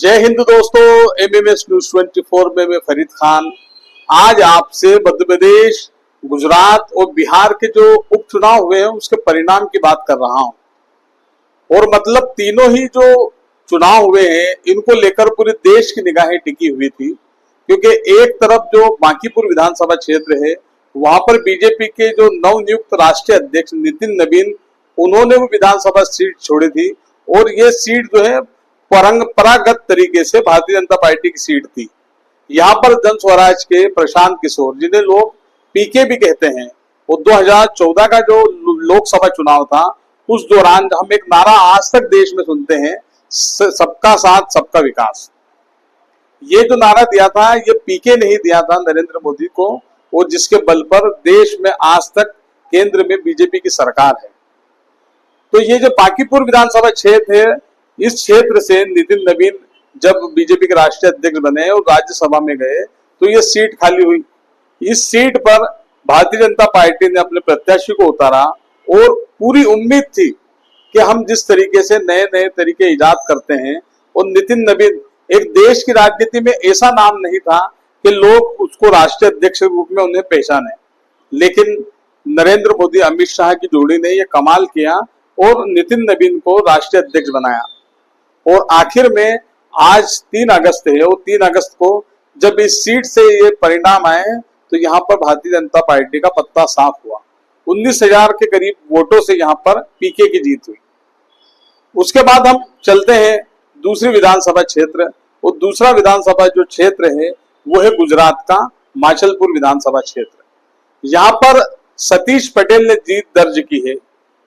जय हिंद दोस्तों, MMS news 24 में मैं फरीद खान आज आपसे मध्य प्रदेश, गुजरात और बिहार के जो उपचुनाव हुए हैं उसके परिणाम की बात कर रहा हूं। और मतलब तीनों ही जो चुनाव हुए हैं इनको लेकर पूरे देश की निगाहें टिकी हुई थी, क्योंकि एक तरफ जो बांकीपुर विधानसभा क्षेत्र है वहां पर बीजेपी के जो नवनियुक्त राष्ट्रीय अध्यक्ष नितिन नवीन, उन्होंने वो विधानसभा सीट छोड़ी थी और ये सीट जो है परंपरागत तरीके से भारतीय जनता पार्टी की सीट थी। यहाँ पर जन स्वराज के प्रशांत किशोर, जिन्हें लोग पीके भी कहते हैं, वो 2014 का जो लोकसभा चुनाव था उस दौरान हम एक नारा आज तक देश में सुनते हैं, सबका साथ सबका विकास। ये जो नारा दिया था ये पीके नहीं दिया था नरेंद्र मोदी को, और जिसके बल पर देश में आज तक केंद्र में बीजेपी की सरकार है। तो ये जो बांकीपुर विधानसभा क्षेत्र है, इस क्षेत्र से नितिन नवीन जब बीजेपी के राष्ट्रीय अध्यक्ष बने और राज्यसभा में गए तो ये सीट खाली हुई। इस सीट पर भारतीय जनता पार्टी ने अपने प्रत्याशी को उतारा और पूरी उम्मीद थी कि हम जिस तरीके से नए नए तरीके इजाद करते हैं, और नितिन नवीन एक देश की राजनीति में ऐसा नाम नहीं था कि लोग उसको राष्ट्रीय अध्यक्ष के रूप में उन्हें पहचाने, लेकिन नरेंद्र मोदी अमित शाह की जोड़ी ने यह कमाल किया और नितिन नवीन को राष्ट्रीय अध्यक्ष बनाया। और आखिर में आज 3 अगस्त है और 3 अगस्त को जब इस सीट से ये परिणाम आए तो यहाँ पर भारतीय जनता पार्टी का पत्ता साफ हुआ। 19,000 के करीब वोटों से यहाँ पर पीके की जीत हुई। उसके बाद हम चलते हैं दूसरी विधानसभा क्षेत्र, और दूसरा विधानसभा जो क्षेत्र है वो है गुजरात का माचलपुर विधानसभा क्षेत्र। यहाँ पर सतीश पटेल ने जीत दर्ज की है।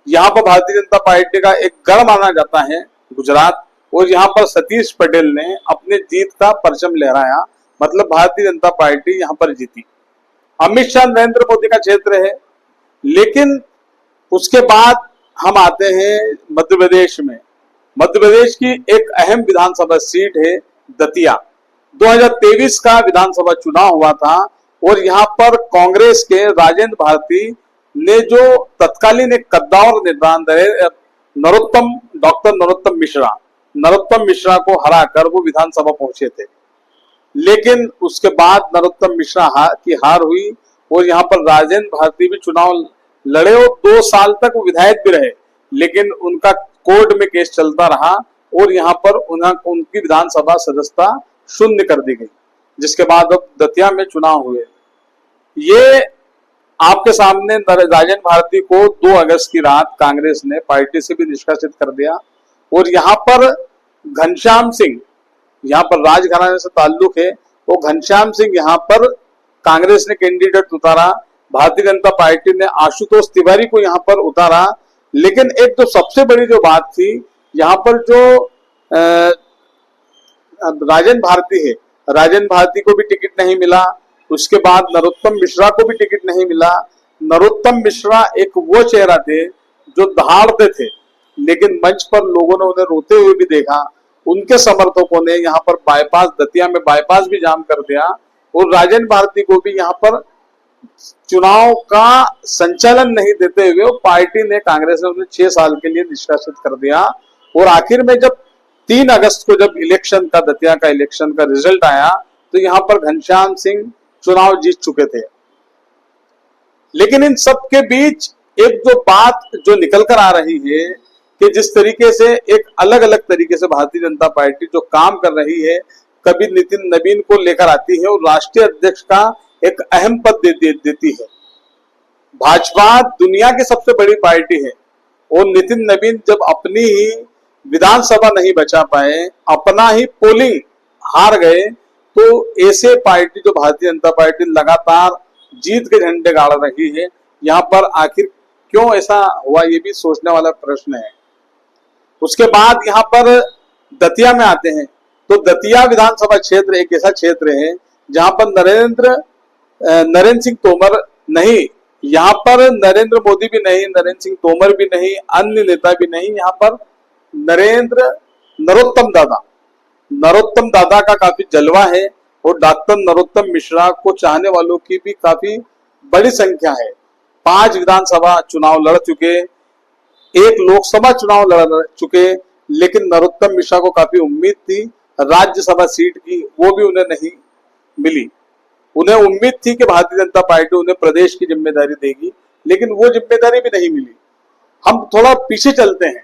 यहाँ पर भारतीय जनता पार्टी का एक गढ़ माना जाता है गुजरात, और यहाँ पर सतीश पटेल ने अपने जीत का परचम लहराया, मतलब भारतीय जनता पार्टी यहाँ पर जीती। अमित शाह नरेंद्र मोदी का क्षेत्र है। लेकिन उसके बाद हम आते हैं मध्य प्रदेश में। मध्य प्रदेश की एक अहम विधानसभा सीट है दतिया। 2023 का विधानसभा चुनाव हुआ था और यहाँ पर कांग्रेस के राजेंद्र भारती ने जो तत्कालीन एक कद्दावर नेता डॉक्टर नरोत्तम मिश्रा को हराकर वो विधानसभा पहुंचे थे। लेकिन उसके बाद नरोत्तम मिश्रा की हार हुई और यहाँ पर राजेंद्र भारती भी चुनाव लड़े और 2 साल तक वो विधायक भी रहे, लेकिन उनका कोर्ट में केस चलता रहा और यहाँ पर उनकी विधानसभा सदस्यता शून्य कर दी गई, जिसके बाद अब दतिया में चुनाव हुए। ये आपके सामने राजेंद्र भारती को 2 अगस्त की रात कांग्रेस ने पार्टी से भी निष्कासित कर दिया। और यहाँ पर घनश्याम सिंह, यहाँ पर राजघराने से ताल्लुक है, तो घनश्याम सिंह यहाँ पर कांग्रेस ने कैंडिडेट उतारा। भारतीय जनता पार्टी ने आशुतोष तिवारी को यहाँ पर उतारा। लेकिन एक तो सबसे बड़ी जो बात थी, यहाँ पर जो राजेंद्र भारती है, राजेंद्र भारती को भी टिकट नहीं मिला। उसके बाद नरोत्तम मिश्रा को भी टिकट नहीं मिला। नरोत्तम मिश्रा एक वो चेहरा थे जो दहाड़ते थे, लेकिन मंच पर लोगों ने उन्हें रोते हुए भी देखा। उनके समर्थकों ने यहाँ पर बाईपास, दतिया में बाईपास भी जाम कर दिया और राजेंद्र भारती को भी यहाँ पर चुनाव का संचालन नहीं देते हुए पार्टी ने, कांग्रेस ने उन्हें 6 साल के लिए निष्कासित कर दिया। और आखिर में जब 3 अगस्त को जब इलेक्शन का, दतिया का इलेक्शन का रिजल्ट आया, तो यहाँ पर घनश्याम सिंह चुनाव जीत चुके थे। लेकिन इन सब के बीच एक जो बात जो निकल कर आ रही है कि जिस तरीके से एक अलग अलग तरीके से भारतीय जनता पार्टी जो काम कर रही है, कभी नितिन नवीन को लेकर आती है और राष्ट्रीय अध्यक्ष का एक अहम पद देती है। भाजपा दुनिया की सबसे बड़ी पार्टी है और नितिन नवीन जब अपनी ही विधानसभा नहीं बचा पाए, अपना ही पोलिंग हार गए, तो ऐसे पार्टी जो भारतीय जनता पार्टी लगातार जीत के झंडे गाड़ रही है, यहाँ पर आखिर क्यों ऐसा हुआ, ये भी सोचने वाला प्रश्न है। उसके बाद यहाँ पर दतिया में आते हैं, तो दतिया विधानसभा क्षेत्र एक ऐसा क्षेत्र है जहां पर नरेंद्र सिंह तोमर नहीं, यहाँ पर नरेंद्र मोदी भी नहीं, नरेंद्र सिंह तोमर भी नहीं, अन्य नेता भी नहीं, यहाँ पर नरोत्तम दादा का काफी जलवा है और डॉक्टर नरोत्तम मिश्रा को चाहने वालों की भी काफी बड़ी संख्या है। 5 विधानसभा चुनाव लड़ चुके, 1 लोकसभा चुनाव लड़ चुके, लेकिन नरोत्तम मिश्रा को काफी उम्मीद थी राज्यसभा सीट की, वो भी उन्हें नहीं मिली। उन्हें उम्मीद थी कि भारतीय जनता पार्टी उन्हें प्रदेश की जिम्मेदारी देगी, लेकिन वो जिम्मेदारी भी नहीं मिली। हम थोड़ा पीछे चलते हैं,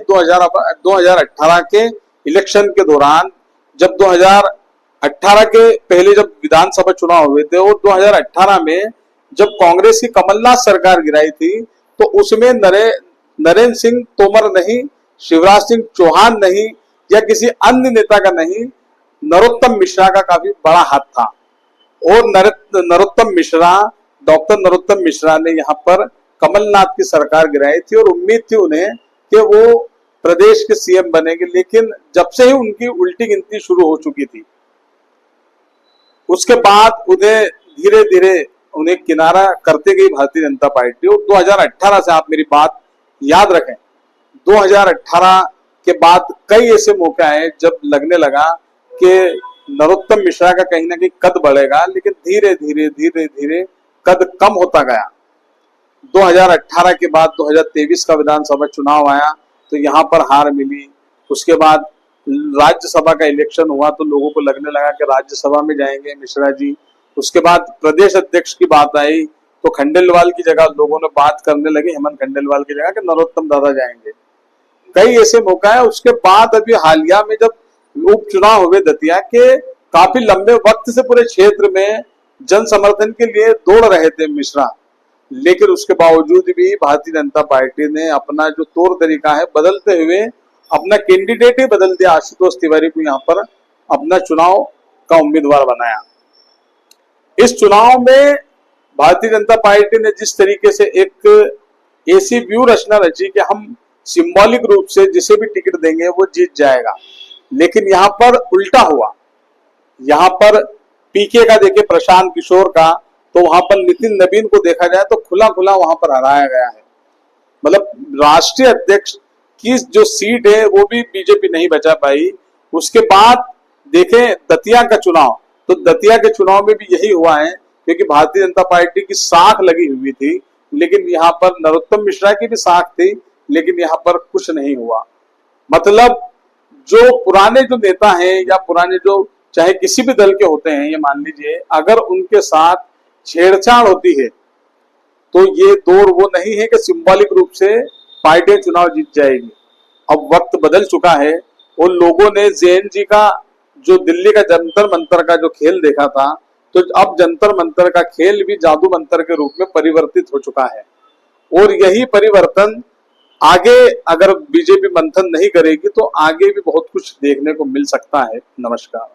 2018 के इलेक्शन के दौरान, जब 2018 के पहले जब विधानसभा चुनाव हुए थे और 2018 में जब कांग्रेस की कमलनाथ सरकार गिराई थी, तो उसमें नरेंद्र सिंह तोमर नहीं, शिवराज सिंह चौहान नहीं, या किसी अन्य नेता का नहीं, नरोत्तम मिश्रा का काफी बड़ा हाथ था। और नरोत्तम मिश्रा, डॉक्टर नरोत्तम मिश्रा ने यहाँ पर कमलनाथ की सरकार गिराई थी और उम्मीद थी उन्हें कि वो प्रदेश के सीएम बनेंगे, लेकिन जब से ही उनकी उल्टी गिनती शुरू हो चुकी थी, उसके बाद उन्हें धीरे धीरे उन्हें किनारा करते गई भारतीय जनता पार्टी। और 2018 से, आप मेरी बात याद रखें, 2018 के बाद कई ऐसे मौके आए जब लगने लगा कि नरोत्तम मिश्रा का कहीं ना कहीं कद बढ़ेगा, लेकिन धीरे धीरे कद कम होता गया। 2018 के बाद 2023 का विधानसभा चुनाव आया तो यहाँ पर हार मिली। उसके बाद राज्यसभा का इलेक्शन हुआ तो लोगों को लगने लगा कि राज्यसभा में जाएंगे मिश्रा जी। उसके बाद प्रदेश अध्यक्ष की बात आई तो खंडेलवाल की जगह लोगों ने बात करने लगे, हेमंत खंडेलवाल की जगह, कि नरोत्तम दादा जाएंगे। कई ऐसे मौका है। उसके बाद अभी हालिया में जब उपचुनाव हुए दतिया के, काफी लंबे वक्त से पूरे क्षेत्र में जन समर्थन के लिए दौड़ रहे थे मिश्रा, लेकिन उसके बावजूद भी भारतीय जनता पार्टी ने अपना जो तौर तरीका है बदलते हुए अपना कैंडिडेट ही बदल दिया। आशुतोष तिवारी को यहाँ पर अपना चुनाव का उम्मीदवार बनाया। इस चुनाव में भारतीय जनता पार्टी ने जिस तरीके से एक ऐसी व्यू रचना रची कि हम सिंबॉलिक रूप से जिसे भी टिकट देंगे वो जीत जाएगा, लेकिन यहाँ पर उल्टा हुआ। यहाँ पर पीके का देखे प्रशांत किशोर का, तो वहां पर नितिन नवीन को देखा जाए तो खुला खुला वहां पर हराया गया है। मतलब राष्ट्रीय अध्यक्ष की जो सीट है वो भी बीजेपी नहीं बचा पाई। उसके बाद देखें दतिया का चुनाव, तो दतिया के चुनाव में भी यही हुआ है, क्योंकि भारतीय जनता पार्टी की साख लगी हुई थी, लेकिन यहाँ पर नरोत्तम मिश्रा की भी साख थी, लेकिन यहाँ पर कुछ नहीं हुआ। मतलब जो पुराने जो नेता हैं या पुराने जो चाहे किसी भी दल के होते हैं, ये मान लीजिए अगर उनके साथ छेड़छाड़ होती है तो ये दौर वो नहीं है कि सिंबॉलिक रूप से पार्टी चुनाव जीत जाएगी। अब वक्त बदल चुका है और लोगों ने जैन जी का जो दिल्ली का जंतर मंतर का जो खेल देखा था, तो अब जंतर मंतर का खेल भी जादू मंतर के रूप में परिवर्तित हो चुका है। और यही परिवर्तन आगे अगर बीजेपी मंथन नहीं करेगी तो आगे भी बहुत कुछ देखने को मिल सकता है। नमस्कार।